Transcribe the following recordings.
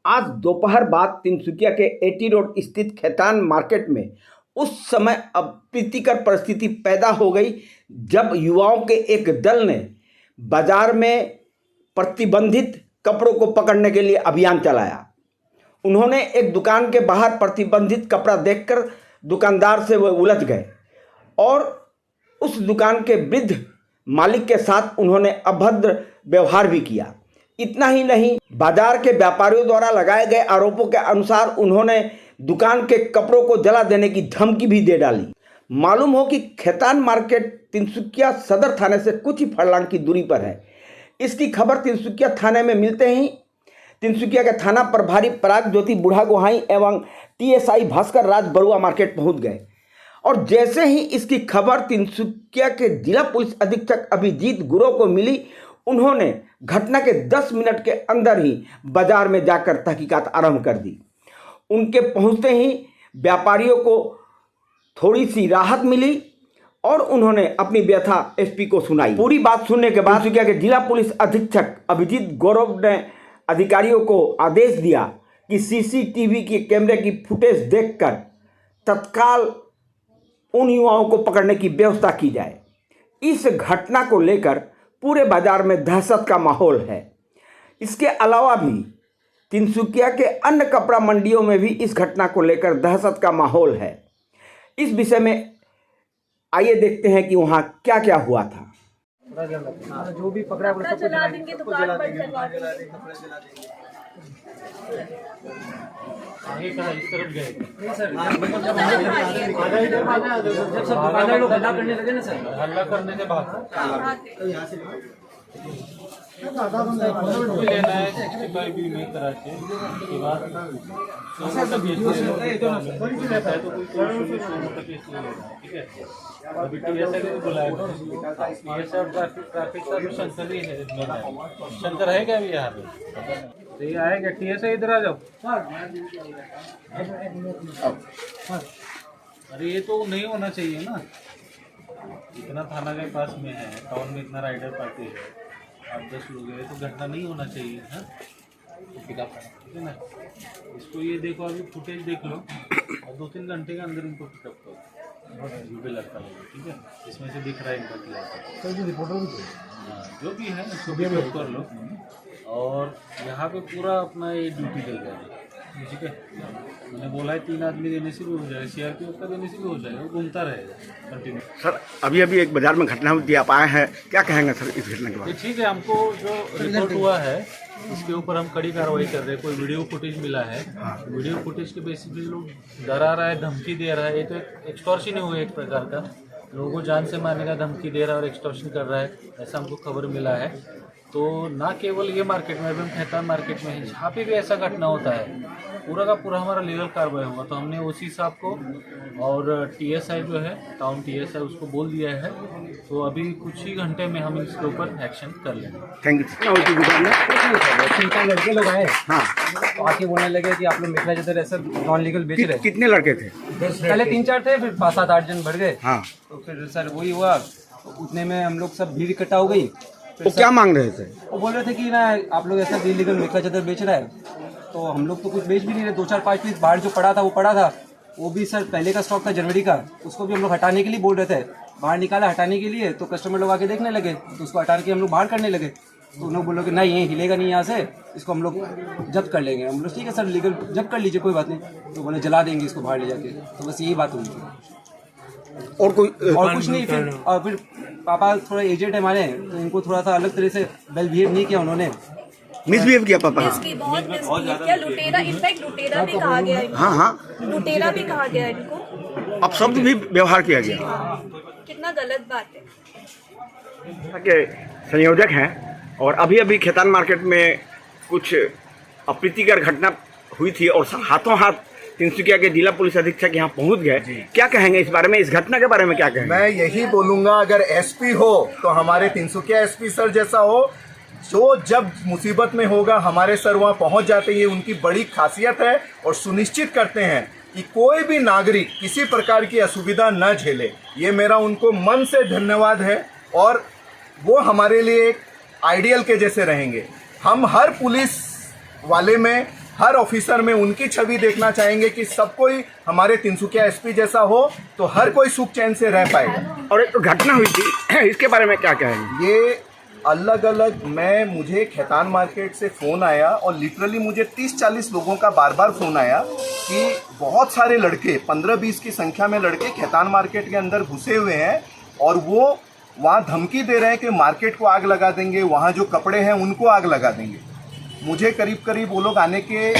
आज दोपहर बाद तिनसुकिया के एटी रोड स्थित खेतान मार्केट में उस समय अप्रीतिकर परिस्थिति पैदा हो गई जब युवाओं के एक दल ने बाजार में प्रतिबंधित कपड़ों को पकड़ने के लिए अभियान चलाया। उन्होंने एक दुकान के बाहर प्रतिबंधित कपड़ा देखकर दुकानदार से वो उलझ गए और उस दुकान के वृद्ध मालिक के साथ उन्होंने अभद्र व्यवहार भी किया। इतना ही नहीं, बाजार के व्यापारियों द्वारा लगाए गए आरोपों के अनुसार उन्होंने दुकान के कपड़ों को जला देने की धमकी भी दे डाली। मालूम हो कि खेतान मार्केट तिनसुकिया सदर थाने से कुछ ही फरलांग की दूरी पर है। इसकी खबर तिनसुकिया थाने में मिलते ही तिनसुकिया के थाना प्रभारी पराग ज्योति बुढ़ा गोहाई एवं टीएसआई भास्कर राज बरुआ मार्केट पहुंच गए और जैसे ही इसकी खबर तिनसुकिया के जिला पुलिस अधीक्षक अभिजीत गुरो को मिली, उन्होंने घटना के 10 मिनट के अंदर ही बाजार में जाकर तहकीकात आरंभ कर दी। उनके पहुंचते ही व्यापारियों को थोड़ी सी राहत मिली और उन्होंने अपनी व्यथा एसपी को सुनाई। पूरी बात सुनने के बाद तिनसुकिया के जिला पुलिस अधीक्षक अभिजीत गौरव ने अधिकारियों को आदेश दिया कि सीसीटीवी के कैमरे की फुटेज देखकर तत्काल उन युवाओं को पकड़ने की व्यवस्था की जाए। इस घटना को लेकर पूरे बाजार में दहशत का माहौल है। इसके अलावा भी तिनसुकिया के अन्य कपड़ा मंडियों में भी इस घटना को लेकर दहशत का माहौल है। इस विषय में आइए देखते हैं कि वहाँ क्या क्या हुआ था। जो भी पकड़ा सबको जला देंगे, दुकान पर जला देंगे। आगे कहाँ इस तरफ गए? नहीं सर, जब सब दुकानदार लोग हल्ला करने लगे ना सर, हल्ला करने के बाद यहाँ से लेना है 65 भी में करा के बाद तो कोई ठीक है। अभी टीएसआई को बुलाया, टीएसआई और ट्रैफिक का भी शंकर ही है। शंकर है क्या अभी यहाँ पे? ये आएगा टीएसआई, इधर आ जाओ। अरे ये तो नहीं होना चाहिए ना, इतना थाना के पास में है, टाउन में इतना राइडर पार्टी है, 8-10 लोग हैं, तो घटना नहीं होना चाहिए है। ठीक है ना, इसको ये देखो, अभी फुटेज देख लो और 2-3 घंटे के अंदर इनको पिकअप करो। भी लगता है ठीक है, इसमें से दिख रहा है इनका जो भी है इसको भी पिकअप कर लो और यहाँ पे पूरा अपना ये ड्यूटी दे जाएगा। ठीक है, मैंने बोला है 3 आदमी देने से भी हो जाएगा, सीआरपीएफ का देने से भी हो जाएगा, वो घूमता रहेगा कंटिन्यू। सर अभी एक बाजार में घटना हुई, आप आए हैं, क्या कहेंगे सर इस घटना के बाद? ठीक है, हमको जो रिपोर्ट हुआ है इसके ऊपर हम कड़ी कार्रवाई कर रहे हैं। कोई वीडियो फुटेज मिला है, वीडियो फुटेज के बेसिस पे लोग डरा रहा है, धमकी दे रहा है। ये तो एक्सटॉर्शन हुआ एक प्रकार का, लोगों को जान से मारने का धमकी दे रहा है और एक्सटॉर्शन कर रहा है, ऐसा हमको खबर मिला है। तो ना केवल ये मार्केट में, अभी खेतान मार्केट में है, जहाँ पे भी ऐसा घटना होता है पूरा का पूरा हमारा लीगल कार्रवाई होगा। तो हमने ओसी साहब को और टीएसआई जो है, टाउन टीएसआई, उसको बोल दिया है। तो अभी कुछ ही घंटे में हम इसके ऊपर एक्शन कर लेंगे। Thank you. लड़के लोग आए, हाँ, तो आके बोलने लगे कि आप लोग मिथिला चादर ऐसा नॉन लीगल बेच रहे। कितने लड़के थे? पहले 3-4 थे, फिर 5-7-8 जन बढ़ गए। हाँ, तो फिर सर वही हुआ, तो उतने में हम लोग सब भीड़ इकट्ठा हो गई। वो क्या मांग रहे थे? वो बोल रहे थे कि ना आप लोग ऐसा इलीगल मिथिला चादर बेच रहा है। तो हम लोग तो कुछ बेच भी नहीं रहे, 2-4-5 पीस बाहर जो पड़ा था वो पड़ा था, वो भी सर पहले का स्टॉक था जनवरी का, उसको भी हम लोग हटाने के लिए बोल रहे थे। बाहर निकाला हटाने के लिए, तो कस्टमर लोग आके देखने लगे, तो उसको हटा के हम लोग बाहर करने लगे। तो उन लोग बोलो कि नहीं ये हिलेगा नहीं यहाँ से, इसको हम लोग जब्त कर लेंगे। हम लोग ठीक है सर, लीगल जब्त कर लीजिए, कोई बात नहीं। तो बोले जला देंगे इसको बाहर ले जाके। तो बस यही बात हुई थी और कुछ नहीं। फिर पापा थोड़ा एजेड है हमारे, तो इनको थोड़ा सा अलग तरह से वेल बिहेव नहीं किया उन्होंने, मिसबिहेव किया पापा। बहुत मिसबिहेव किया, लुटेरा, इनफैक्ट लुटेरा भी कहा गया है। हाँ, लुटेरा भी कहा गया है इनको। अब शब्द भी व्यवहार किया गया, कितना गलत बात है। के संयोजक हैं और अभी खेतान मार्केट में कुछ अप्रीतिकर घटना हुई थी और हाथों हाथ तिनसुकिया के जिला पुलिस अधीक्षक यहाँ पहुँच गए। क्या कहेंगे इस बारे में, इस घटना के बारे में क्या कहेंगे? मैं यही बोलूँगा, अगर एसपी हो तो हमारे तिनसुकिया एसपी सर जैसा हो, जो जब मुसीबत में होगा हमारे सर वहाँ पहुँच जाते हैं। ये उनकी बड़ी खासियत है और सुनिश्चित करते हैं कि कोई भी नागरिक किसी प्रकार की असुविधा न झेले। ये मेरा उनको मन से धन्यवाद है और वो हमारे लिए एक आइडियल के जैसे रहेंगे। हम हर पुलिस वाले में हर ऑफिसर में उनकी छवि देखना चाहेंगे कि सब कोई हमारे तिनसुकिया एसपी जैसा हो तो हर कोई सुख चैन से रह पाएगा। और एक तो घटना हुई थी, इसके बारे में क्या कहेंगे? ये अलग अलग मुझे खैतान मार्केट से फ़ोन आया और लिटरली मुझे 30-40 लोगों का बार बार फ़ोन आया कि बहुत सारे लड़के 15-20 की संख्या में लड़के खैतान मार्केट के अंदर घुसे हुए हैं और वो वहाँ धमकी दे रहे हैं कि मार्केट को आग लगा देंगे, वहाँ जो कपड़े हैं उनको आग लगा देंगे। मुझे करीब करीब वो लोग आने के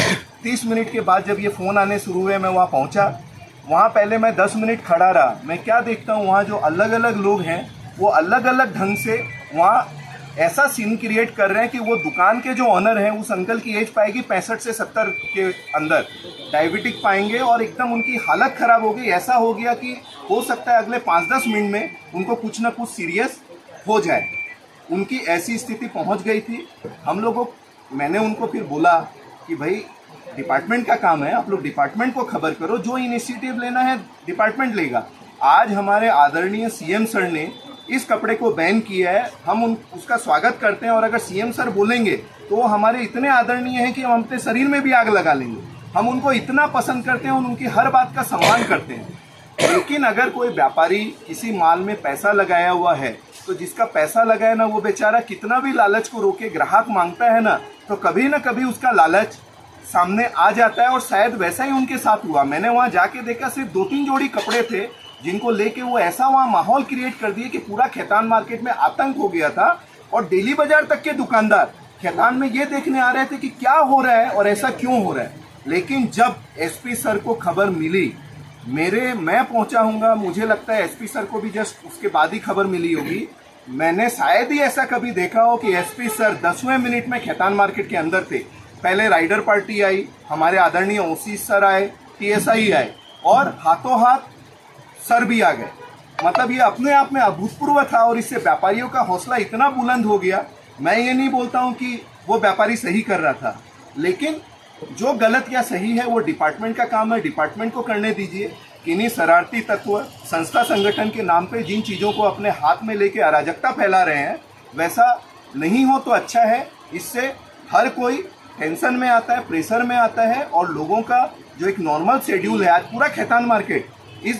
30 मिनट के बाद जब ये फ़ोन आने शुरू हुए मैं वहाँ पहुँचा। वहाँ पहले मैं 10 मिनट खड़ा रहा। मैं क्या देखता हूँ वहाँ जो अलग अलग लोग हैं वो अलग अलग ढंग से वहाँ ऐसा सीन क्रिएट कर रहे हैं कि वो दुकान के जो ऑनर हैं उस अंकल की एज पाएगी 65 से 70 के अंदर, डायबिटिक पाएंगे और एकदम उनकी हालत ख़राब हो गई। ऐसा हो गया कि हो सकता है अगले 5-10 मिनट में उनको कुछ ना कुछ सीरियस हो जाए। उनकी ऐसी स्थिति पहुंच गई थी। मैंने उनको फिर बोला कि भाई डिपार्टमेंट का काम है, आप लोग डिपार्टमेंट को खबर करो, जो इनिशिएटिव लेना है डिपार्टमेंट लेगा। आज हमारे आदरणीय सीएम सर ने इस कपड़े को बैन किया है, हम उसका स्वागत करते हैं और अगर सीएम सर बोलेंगे तो वो हमारे इतने आदरणीय हैं कि हम अपने शरीर में भी आग लगा लेंगे। हम उनको इतना पसंद करते हैं और उनकी हर बात का सम्मान करते हैं। लेकिन अगर कोई व्यापारी किसी माल में पैसा लगाया हुआ है तो जिसका पैसा लगा है ना वो बेचारा कितना भी लालच को रोके ग्राहक मांगता है ना तो कभी ना कभी उसका लालच सामने आ जाता है और शायद वैसा ही उनके साथ हुआ। मैंने वहाँ जाके देखा सिर्फ 2-3 जोड़ी कपड़े थे जिनको लेके वो ऐसा वहाँ माहौल क्रिएट कर दिए कि पूरा खैतान मार्केट में आतंक हो गया था और डेली बाजार तक के दुकानदार खैतान में ये देखने आ रहे थे कि क्या हो रहा है और ऐसा क्यों हो रहा है। लेकिन जब एसपी सर को खबर मिली, मैं पहुंचा हूँगा, मुझे लगता है एसपी सर को भी जस्ट उसके बाद ही खबर मिली होगी। मैंने शायद ही ऐसा कभी देखा हो कि एसपी सर 10वें मिनट में खैतान मार्केट के अंदर थे। पहले राइडर पार्टी आई, हमारे आदरणीय ओसी सर आए, टीएसआई आए और हाथों हाथ सर भी आ गए। मतलब ये अपने आप में अभूतपूर्व था और इससे व्यापारियों का हौसला इतना बुलंद हो गया। मैं ये नहीं बोलता हूँ कि वो व्यापारी सही कर रहा था, लेकिन जो गलत या सही है वो डिपार्टमेंट का काम है, डिपार्टमेंट को करने दीजिए। किन्हीं शरारती तत्व संस्था संगठन के नाम पे जिन चीज़ों को अपने हाथ में लेके अराजकता फैला रहे हैं वैसा नहीं हो तो अच्छा है। इससे हर कोई टेंशन में आता है, प्रेशर में आता है और लोगों का जो एक नॉर्मल शेड्यूल है, आज पूरा खैतान मार्केट ये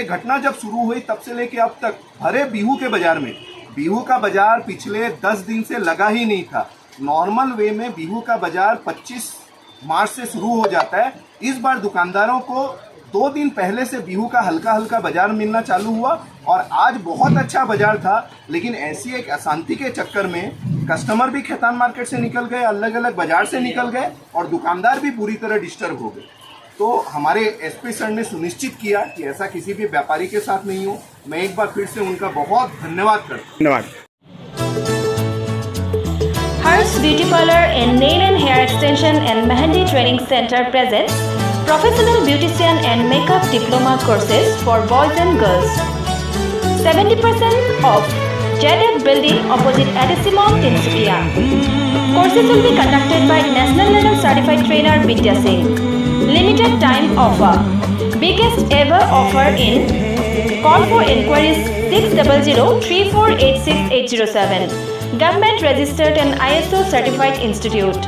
घटना जब शुरू हुई तब से लेके अब तक भरे बिहू के बाजार में, बिहू का बाजार पिछले 10 दिन से लगा ही नहीं था। नॉर्मल वे में बिहू का बाजार 25 मार्च से शुरू हो जाता है। इस बार दुकानदारों को 2 दिन पहले से बिहू का हल्का हल्का बाजार मिलना चालू हुआ और आज बहुत अच्छा बाजार था। लेकिन ऐसी एक अशांति के चक्कर में कस्टमर भी खैतान मार्केट से निकल गए, अलग अलग बाजार से निकल गए और दुकानदार भी पूरी तरह डिस्टर्ब हो गए। तो हमारे एसपी सर ने सुनिश्चित किया कि ऐसा किसी भी व्यापारी के साथ नहीं हो। मैं एक बार फिर से उनका बहुत धन्यवाद करता हूँ। धन्यवाद। Harsh Beauty Parlor and Nail and Hair Extension and Mehendi Training Center presents Professional Beautician and Makeup Diploma courses for boys and girls. 70% off. JDF Building opposite Adesimon, Tinsukia. Courses will be conducted by National Level Certified Trainer Vidya Singh. Limited time offer. Biggest ever offer in. Call for inquiries 600-3486-807. Government registered and ISO certified institute.